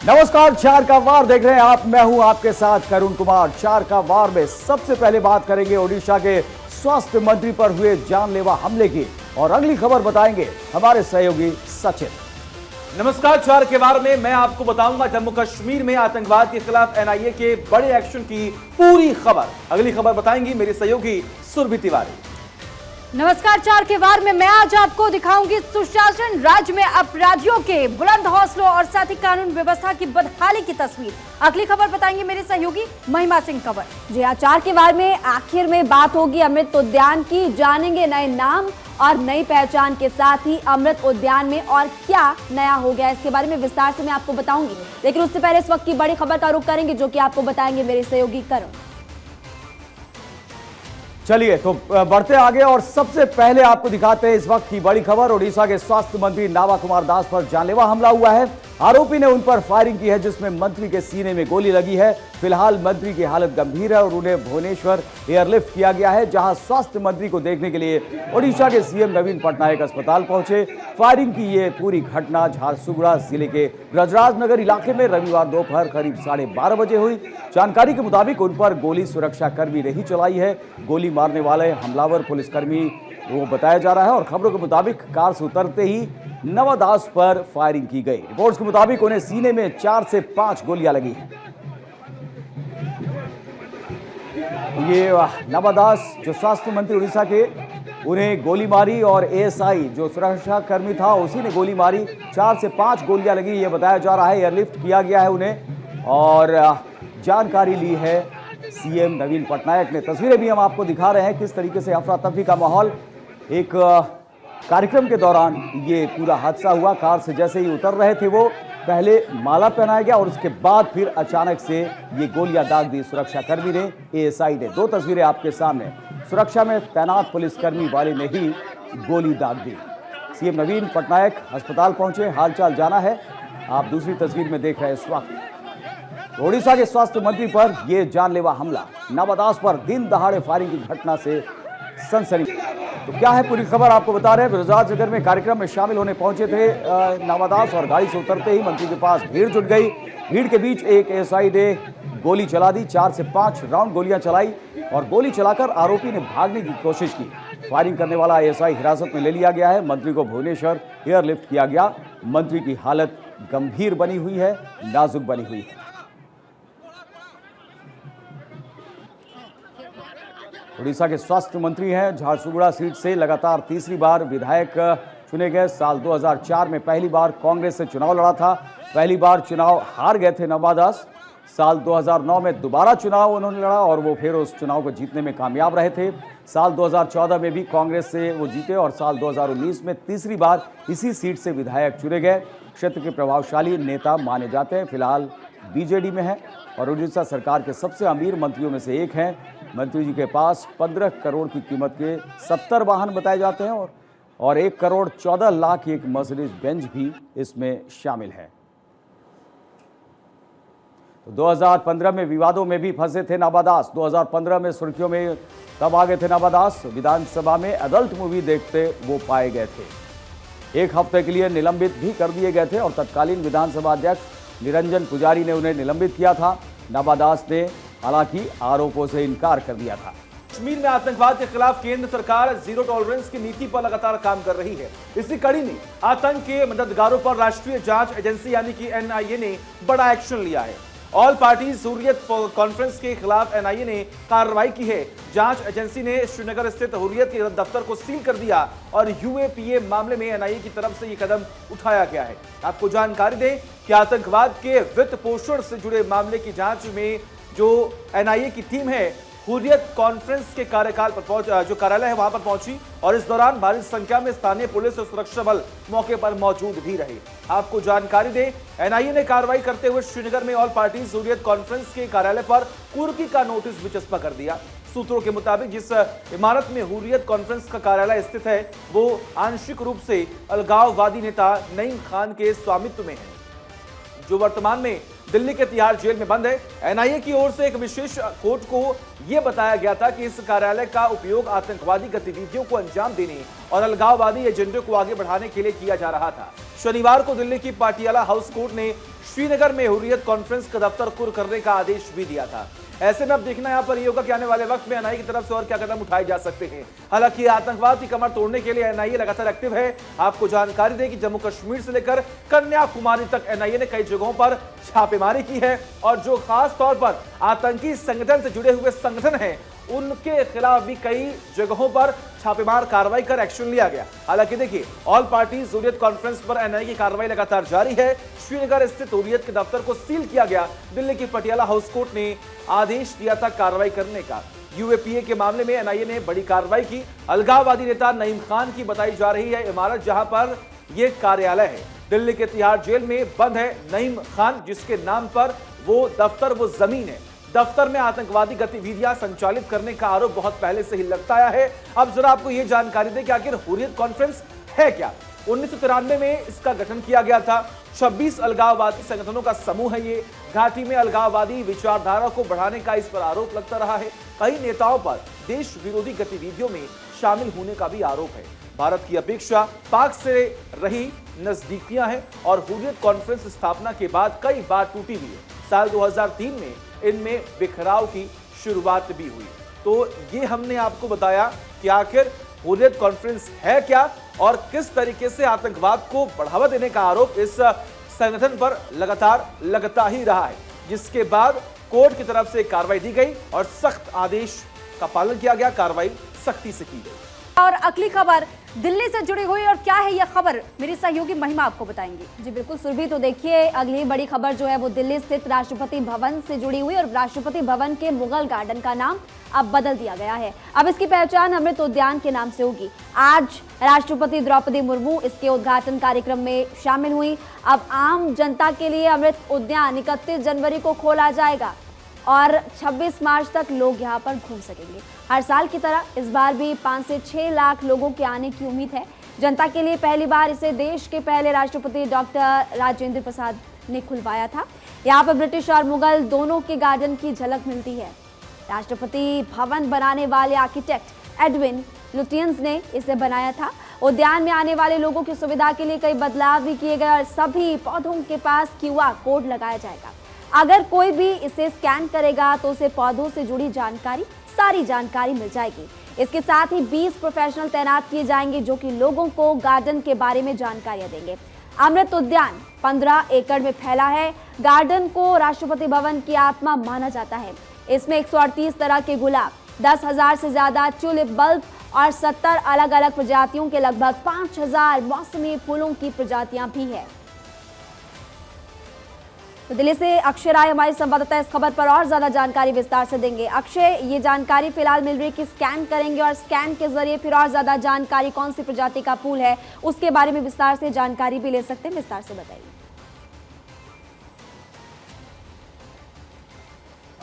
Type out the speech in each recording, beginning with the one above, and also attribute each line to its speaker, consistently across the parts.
Speaker 1: नमस्कार, चार का वार देख रहे हैं आप। मैं हूं आपके साथ करुण कुमार। चार का वार में सबसे पहले बात करेंगे ओडिशा के स्वास्थ्य मंत्री पर हुए जानलेवा हमले की और अगली खबर बताएंगे हमारे सहयोगी सचिन।
Speaker 2: नमस्कार, चार के वार में मैं आपको बताऊंगा जम्मू कश्मीर में आतंकवाद के खिलाफ एनआईए के बड़े एक्शन की पूरी खबर। अगली खबर बताएंगी मेरी सहयोगी सुरभि तिवारी।
Speaker 3: नमस्कार, चार के वार में मैं आज आपको दिखाऊंगी सुशासन राज्य में अपराधियों के बुलंद हौसलों और साथ ही कानून व्यवस्था की बदहाली की तस्वीर। अगली खबर बताएंगे मेरे सहयोगी महिमा सिंह कंवर।
Speaker 4: जी हाँ, चार के वार में आखिर में बात होगी अमृत उद्यान की। जानेंगे नए नाम और नई पहचान के साथ ही अमृत उद्यान में और क्या नया हो गया, इसके बारे में विस्तार से मैं आपको बताऊंगी। लेकिन उससे पहले इस वक्त की बड़ी खबर का रुख करेंगे जो कि आपको बताएंगे मेरे सहयोगी करुण।
Speaker 1: चलिए तो बढ़ते आगे और सबसे पहले आपको दिखाते हैं इस वक्त की बड़ी खबर। ओडिशा के स्वास्थ्य मंत्री नावा कुमार दास पर जानलेवा हमला हुआ है। आरोपी ने उन पर फायरिंग की है जिसमें मंत्री के सीने में गोली लगी है। फिलहाल मंत्री की हालत गंभीर है और उन्हें भुवनेश्वर एयरलिफ्ट किया गया है, जहां स्वास्थ्य मंत्री को देखने के लिए ओडिशा के सीएम नवीन पटनायक अस्पताल पहुंचे। फायरिंग की ये पूरी घटना झारसुगुड़ा जिले के ब्रजराज नगर इलाके में रविवार दोपहर करीब 12:30 बजे हुई। जानकारी के मुताबिक उन पर गोली सुरक्षा कर्मी ने ही चलाई है। गोली मारने वाले हमलावर पुलिसकर्मी वो बताया जा रहा है और खबरों के मुताबिक कार से उतरते ही नवादास पर फायरिंग की गई। रिपोर्ट्स के मुताबिक उन्हें सीने में 4 से 5 गोलियां लगी हैं। ये नवादास जो स्वास्थ्य मंत्री उड़ीसा के, उन्हें गोली मारी और एएसआई जो सुरक्षा कर्मी था उसी ने गोली मारी। 4 से 5 गोलियां लगी ये बताया जा रहा है। एयरलिफ्ट किया गया है उन्हें और जानकारी ली है सीएम नवीन पटनायक ने। तस्वीरें भी हम आपको दिखा रहे हैं किस तरीके से अफरा तफरी का माहौल। एक कार्यक्रम के दौरान ये पूरा हादसा हुआ। कार से जैसे ही उतर रहे थे वो पहले माला पहनाया गया और उसके बाद फिर अचानक से ये गोलियां दाग दी सुरक्षा कर्मी ने, एएसआई ने। 2 तस्वीरें आपके सामने। सुरक्षा में तैनात पुलिसकर्मी वाले ने ही गोली दाग दी। सीएम नवीन पटनायक अस्पताल पहुंचे, हालचाल जाना है। आप दूसरी तस्वीर में देख रहे हैं इस वक्त ओडिशा के स्वास्थ्य मंत्री पर यह जानलेवा हमला। नवादास पर दिन दहाड़े फायरिंग की घटना से सनसनी। तो क्या है पूरी खबर आपको बता रहे हैं। ब्रजराज नगर में कार्यक्रम में शामिल होने पहुंचे थे नवादास और गाड़ी से उतरते ही मंत्री के पास भीड़ जुट गई। भीड़ के बीच एक एएसआई ने गोली चला दी। 4 से 5 राउंड गोलियां चलाई और गोली चलाकर आरोपी ने भागने की कोशिश की। फायरिंग करने वाला एएसआई हिरासत में ले लिया गया है। मंत्री को भुवनेश्वर एयरलिफ्ट किया गया। मंत्री की हालत गंभीर बनी हुई है, नाजुक बनी हुई है। उड़ीसा के स्वास्थ्य मंत्री हैं। झारसुगुड़ा सीट से लगातार तीसरी बार विधायक चुने गए। साल 2004 में पहली बार कांग्रेस से चुनाव लड़ा था। पहली बार चुनाव हार गए थे नवादास। साल 2009 में दोबारा चुनाव उन्होंने लड़ा और वो फिर उस चुनाव को जीतने में कामयाब रहे थे। साल 2014 में भी कांग्रेस से वो जीते और साल 2019 में तीसरी बार इसी सीट से विधायक चुने गए। क्षेत्र के प्रभावशाली नेता माने जाते हैं। फिलहाल बीजेडी में है और उड़ीसा सरकार के सबसे अमीर मंत्रियों में से एक हैं। मंत्री जी के पास 15 करोड़ की कीमत के 70 वाहन बताए जाते हैं और 1 करोड़ 14 लाख की एक मर्सिडीज बेंज भी इसमें शामिल है। तो 2015 में विवादों में भी फंसे थे नवादास। 2015 में सुर्खियों में तब आ गए थे नवादास। विधानसभा में एडल्ट मूवी देखते वो पाए गए थे। 1 हफ्ते के लिए निलंबित भी कर दिए गए थे और तत्कालीन विधानसभा अध्यक्ष निरंजन पुजारी ने उन्हें निलंबित किया था। नवादास ने हालांकि आरोपों से इनकार कर दिया था।
Speaker 2: कश्मीर में आतंकवाद के खिलाफ केंद्र सरकार जीरो टॉलरेंस की नीति पर लगातार काम कर रही है। इसी कड़ी में आतंक के मददगारों पर राष्ट्रीय जांच एजेंसी यानी कि एनआईए ने बड़ा एक्शन लिया है। ऑल पार्टीज हुर्रियत कॉन्फ्रेंस के खिलाफ एनआईए ने कार्रवाई की है। जांच एजेंसी ने श्रीनगर स्थित हुर्रियत के दफ्तर को सील कर दिया और यूएपीए मामले में एनआईए की तरफ से यह कदम उठाया गया है। आपको जानकारी दें कि आतंकवाद के वित्त पोषण से जुड़े मामले की जांच में जो एनआईए की टीम है हुर्रियत कॉन्फ्रेंस के कार्यकाल पर जो कार्यालय है वहां पर पहुंची और इस दौरान भारी संख्या में स्थानीय पुलिस और सुरक्षा बल मौके पर मौजूद भी रहे। आपको जानकारी दें, एनआईए ने कार्रवाई करते हुए श्रीनगर में ऑल पार्टीज हुर्रियत कॉन्फ्रेंस के कार्यालय पर कुर्की का नोटिस भी चस्पा कर दिया। सूत्रों के मुताबिक जिस इमारत में हुर्रियत कॉन्फ्रेंस का कार्यालय स्थित है वो आंशिक रूप से अलगाववादी नेता नईम खान के स्वामित्व में है, जो वर्तमान में दिल्ली के तिहाड़ जेल में बंद है। एनआईए की ओर से एक विशेष कोर्ट को यह बताया गया था कि इस कार्यालय का उपयोग आतंकवादी गतिविधियों को अंजाम देने और अलगाववादी एजेंडे को आगे बढ़ाने के लिए किया जा रहा था। शनिवार को दिल्ली की पाटियाला हाउस कोर्ट ने श्रीनगर में हुर्रियत कॉन्फ्रेंस का दफ्तर कुर्क करने का आदेश भी दिया था। ऐसे में अब देखना यहाँ पर ये होगा कि आने वाले वक्त में एनआईए की तरफ से और क्या कदम उठाए जा सकते हैं। हालांकि आतंकवाद की कमर तोड़ने के लिए एनआईए लगातार एक्टिव है। आपको जानकारी दें कि जम्मू कश्मीर से लेकर कन्याकुमारी तक एनआईए ने कई जगहों पर छापेमारी की है और जो खास तौर पर आतंकी संगठन से जुड़े हुए संगठन हैं उनके खिलाफ भी कई जगहों पर छापेमार कार्रवाई कर एक्शन लिया गया। हालांकि देखिए, ऑल पार्टीज हुर्रियत कॉन्फ्रेंस पर एनआईए की कार्रवाई लगातार जारी है। श्रीनगर स्थित हुर्रियत के दफ्तर को सील किया गया। दिल्ली की पटियाला हाउस कोर्ट ने आदेश दिया था कार्रवाई करने का। यूएपीए के मामले में एनआईए ने बड़ी कार्रवाई की। अलगाववादी नेता नईम खान की बताई जा रही है इमारत जहां पर यह कार्यालय है, दिल्ली के तिहाड़ जेल में बंद है नईम खान, जिसके नाम पर वो दफ्तर, वो जमीन है। दफ्तर में आतंकवादी गतिविधियां संचालित करने का आरोप बहुत पहले से ही लगता आया है। अब जरा आपको यह जानकारी दें कि आखिर हुर्रियत कॉन्फ्रेंस है क्या। 1993 में इसका गठन किया गया था। 26 अलगाववादी संगठनों का समूह है ये। घाटी में अलगाववादी विचारधारा को बढ़ाने का इस पर आरोप लगता रहा है। कई नेताओं पर देश विरोधी गतिविधियों में शामिल होने का भी आरोप है। भारत की अपेक्षा पाक से रही नजदीकियां हैं और हुर्रियत कॉन्फ्रेंस स्थापना के बाद कई बार टूटी हुई है। साल 2003 में इनमें बिखराव की शुरुआत भी हुई। तो ये हमने आपको बताया कि आखिर हुर्रियत कॉन्फ्रेंस है क्या और किस तरीके से आतंकवाद को बढ़ावा देने का आरोप इस संगठन पर लगातार लगता ही रहा है, जिसके बाद कोर्ट की तरफ से कार्रवाई दी गई और सख्त आदेश का पालन किया गया, कार्रवाई सख्ती से की गई।
Speaker 3: और अगली खबर दिल्ली से जुड़ी हुई और क्या है यह खबर, मेरी सहयोगी महिमा आपको बताएंगी।
Speaker 4: जी बिल्कुल सुरभि, तो देखिए अगली बड़ी खबर जो है वो दिल्ली स्थित राष्ट्रपति भवन से जुड़ी हुई और राष्ट्रपति भवन के मुगल गार्डन का नाम अब बदल दिया गया है। अब इसकी पहचान अमृत उद्यान के नाम से होगी। आज राष्ट्रपति द्रौपदी मुर्मू इसके उद्घाटन कार्यक्रम में शामिल हुई। अब आम जनता के लिए अमृत उद्यान 31 जनवरी को खोला जाएगा और 26 मार्च तक लोग यहां पर घूम सकेंगे। हर साल की तरह इस बार भी 5 से 6 लाख लोगों के आने की उम्मीद है। जनता के लिए पहली बार इसे देश के पहले राष्ट्रपति डॉक्टर राजेंद्र प्रसाद ने खुलवाया था। यहाँ पर ब्रिटिश और मुगल दोनों के गार्डन की झलक मिलती है। राष्ट्रपति भवन बनाने वाले आर्किटेक्ट एडविन लुटियंस ने इसे बनाया था। उद्यान में आने वाले लोगों की सुविधा के लिए कई बदलाव भी किए गए और सभी पौधों के पास QR कोड लगाया जाएगा। अगर कोई भी इसे स्कैन करेगा तो उसे पौधों से जुड़ी जानकारी, सारी जानकारी मिल जाएगी। इसके साथ ही 20 प्रोफेशनल तैनात किए जाएंगे जो कि लोगों को गार्डन के बारे में जानकारियां देंगे। अमृत उद्यान 15 एकड़ में फैला है। गार्डन को राष्ट्रपति भवन की आत्मा माना जाता है। इसमें 138 तरह के गुलाब, 10,000 से ज्यादा ट्यूलिप बल्ब और 70 अलग अलग प्रजातियों के लगभग 5,000 मौसमी फूलों की प्रजातियां भी है। तो दिल्ली से अक्षय राय हमारे संवाददाता इस खबर पर और ज्यादा जानकारी विस्तार से देंगे। अक्षय, ये जानकारी फिलहाल मिल रही है कि स्कैन करेंगे और स्कैन के जरिए फिर और ज्यादा जानकारी कौन सी प्रजाति का फूल है उसके बारे में विस्तार से जानकारी भी ले सकते हैं, विस्तार से बताइए।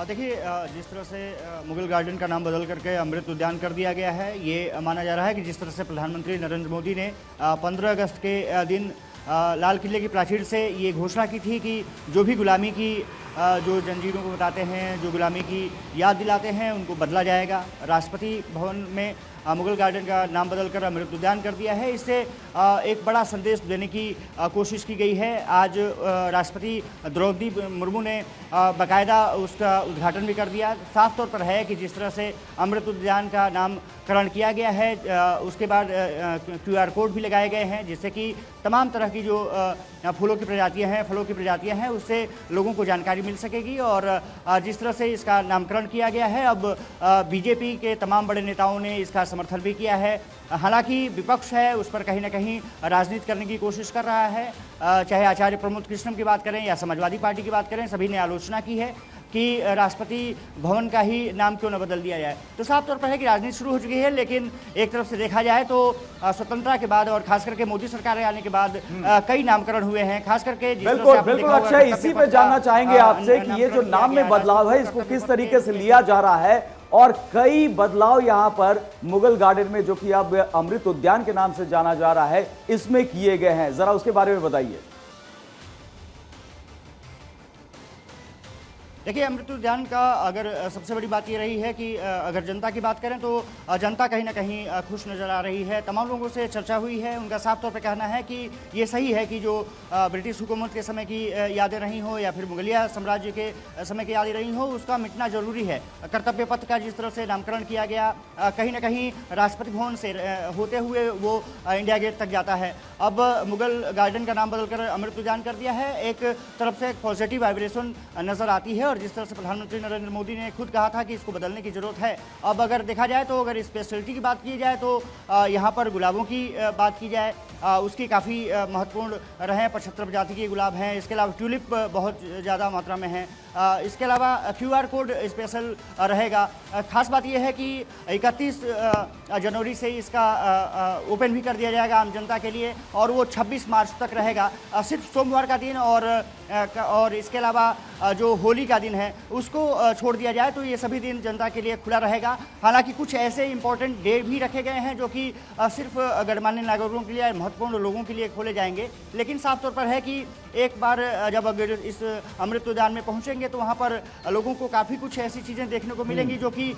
Speaker 5: देखिए, जिस तरह से मुगल गार्डन का नाम बदल करके अमृत उद्यान कर दिया गया है, ये माना जा रहा है कि जिस तरह से प्रधानमंत्री नरेंद्र मोदी ने 15 अगस्त के दिन लाल किले की प्राचीर से ये घोषणा की थी कि जो भी गुलामी की जो जंजीरों को बताते हैं, जो गुलामी की याद दिलाते हैं, उनको बदला जाएगा। राष्ट्रपति भवन में मुगल गार्डन का नाम बदलकर अमृत उद्यान कर दिया है। इससे एक बड़ा संदेश देने की कोशिश की गई है। आज राष्ट्रपति द्रौपदी मुर्मू ने बाकायदा उसका उद्घाटन भी कर दिया। साफ तौर पर है कि जिस तरह से अमृत उद्यान का नामकरण किया गया है, उसके बाद QR कोड भी लगाए गए हैं, जिससे कि तमाम तरह की जो फूलों की प्रजातियां हैं, फलों की प्रजातियां हैं, उससे लोगों को जानकारी मिल सकेगी। और जिस तरह से इसका नामकरण किया गया है, अब बीजेपी के तमाम बड़े नेताओं ने इसका समर्थन भी किया है। हालांकि विपक्ष है उस पर कहीं ना कहीं राजनीति करने की कोशिश कर रहा है। चाहे आचार्य प्रमोद कृष्णम की बात करें या समाजवादी पार्टी की बात करें, सभी ने आलोचना की है कि राष्ट्रपति भवन का ही नाम क्यों न बदल दिया जाए। तो साफ तौर पर है कि राजनीति शुरू हो चुकी है, लेकिन एक तरफ से देखा जाए तो स्वतंत्रता के बाद और खास करके मोदी सरकार आने के बाद कई नामकरण हुए हैं, खास करके
Speaker 1: बिल्कुल अक्षय, इसी पे जानना चाहेंगे आपसे कि ये जो नाम में बदलाव है इसको किस तरीके से लिया जा रहा है और कई बदलाव यहाँ पर मुगल गार्डन में जो कि अब अमृत उद्यान के नाम से जाना जा रहा है इसमें किए गए हैं, जरा उसके बारे में बताइए।
Speaker 5: देखिए, अमृत उद्यान का अगर सबसे बड़ी बात ये रही है कि अगर जनता की बात करें तो जनता कहीं ना कहीं खुश नज़र आ रही है। तमाम लोगों से चर्चा हुई है, उनका साफ तौर पे कहना है कि ये सही है कि जो ब्रिटिश हुकूमत के समय की यादें रही हो या फिर मुगलिया साम्राज्य के समय की यादें रही हो, उसका मिटना जरूरी है। कर्तव्य पथ का जिस तरह से नामकरण किया गया, कहीं ना कहीं राष्ट्रपति भवन से होते हुए वो इंडिया गेट तक जाता है। अब मुगल गार्डन का नाम बदलकर अमृत उद्यान कर दिया है। एक तरफ से एक पॉजिटिव वाइब्रेशन नज़र आती है और जिस तरह से प्रधानमंत्री नरेंद्र मोदी ने खुद कहा था कि इसको बदलने की ज़रूरत है। अब अगर देखा जाए तो अगर स्पेशलिटी की बात की जाए तो यहाँ पर गुलाबों की बात की जाए, उसकी काफ़ी महत्वपूर्ण रहे। 75 प्रजाति के गुलाब हैं। इसके अलावा ट्यूलिप बहुत ज़्यादा मात्रा में हैं। इसके अलावा QR कोड स्पेशल रहेगा। खास बात यह है कि 31 जनवरी से इसका ओपन भी कर दिया जाएगा आम जनता के लिए और वो 26 मार्च तक रहेगा। सिर्फ सोमवार का दिन और इसके अलावा जो होली का दिन है उसको छोड़ दिया जाए तो ये सभी दिन जनता के लिए खुला रहेगा। हालांकि कुछ ऐसे इंपॉर्टेंट डे भी रखे गए हैं जो कि सिर्फ गणमान्य नागरिकों के लिए, महत्वपूर्ण लोगों के लिए खोले जाएंगे। लेकिन साफ तौर पर है कि एक बार जब अगर इस अमृत उद्यान में पहुंचेंगे तो वहां पर लोगों को काफ़ी कुछ ऐसी चीज़ें देखने को मिलेंगी जो कि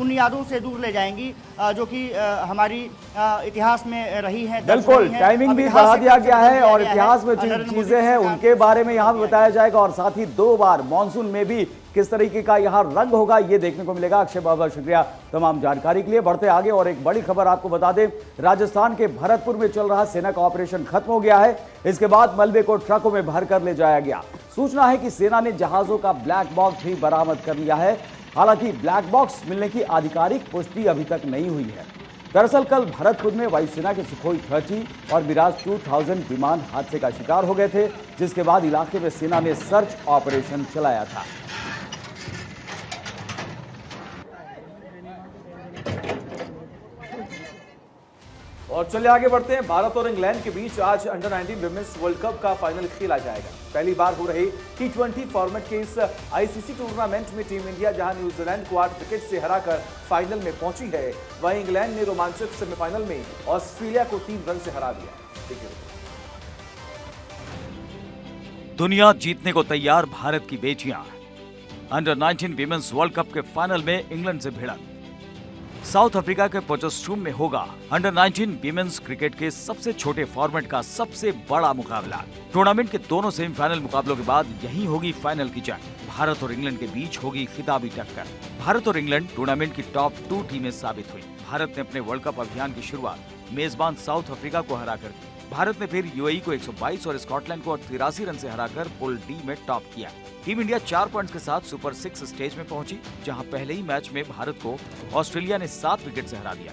Speaker 5: उन यादों से दूर ले जाएंगी जो कि हमारी इतिहास में रही हैं।
Speaker 1: बिल्कुल, टाइमिंग भी बढ़ा दिया गया है और इतिहास में जो चीजें हैं उनके बारे में यहाँ बताया जाएगा और साथ ही 2 बार मॉनसून में भी किस तरीके का यहाँ रंग होगा ये देखने को मिलेगा। अक्षय, बहुत बहुत शुक्रिया तमाम जानकारी के लिए। बढ़ते आगे और एक बड़ी खबर आपको बता दें, राजस्थान के भरतपुर में चल रहा सेना का ऑपरेशन खत्म हो गया है। इसके बाद मलबे को ट्रकों में भर कर ले जाया गया। सूचना है कि सेना ने जहाजों का ब्लैक बॉक्स भी बरामद कर लिया है। हालांकि ब्लैक बॉक्स मिलने की आधिकारिक पुष्टि अभी तक नहीं हुई है। दरअसल कल भरतपुर में वायुसेना के सुखोई 30 और मिराज 2000 विमान हादसे का शिकार हो गए थे, जिसके बाद इलाके में सेना ने सर्च ऑपरेशन चलाया था।
Speaker 2: और चलिए आगे बढ़ते हैं। भारत और इंग्लैंड के बीच आज अंडर 19 विमेंस वर्ल्ड कप का फाइनल खेला जाएगा। पहली बार हो रही T20 फॉर्मेट के इस ICC टूर्नामेंट में टीम इंडिया जहां न्यूजीलैंड को 8 विकेट से हराकर फाइनल में पहुंची है, वहीं इंग्लैंड ने रोमांचक सेमीफाइनल में ऑस्ट्रेलिया को 3 रन से हरा दिया। देखिए,
Speaker 6: दुनिया जीतने को तैयार भारत की बेटियां। अंडर 19 विमेंस वर्ल्ड कप के फाइनल में इंग्लैंड से भिड़ंत। साउथ अफ्रीका के पोचेस्ट्रूम में होगा अंडर 19 विमेंस क्रिकेट के सबसे छोटे फॉर्मेट का सबसे बड़ा मुकाबला। टूर्नामेंट के दोनों सेमीफाइनल मुकाबलों के बाद यही होगी फाइनल की जंग। भारत और इंग्लैंड के बीच होगी खिताबी टक्कर। भारत और इंग्लैंड टूर्नामेंट की टॉप 2 टीमें साबित हुई। भारत ने अपने वर्ल्ड कप अभियान की शुरुआत मेजबान साउथ अफ्रीका को हराकर की। भारत ने फिर UAE को 122 और स्कॉटलैंड को 83 रन से हराकर पूल डी में टॉप किया। टीम इंडिया 4 पॉइंट्स के साथ सुपर 6 स्टेज में पहुंची, जहां पहले ही मैच में भारत को ऑस्ट्रेलिया ने 7 विकेट से हरा दिया।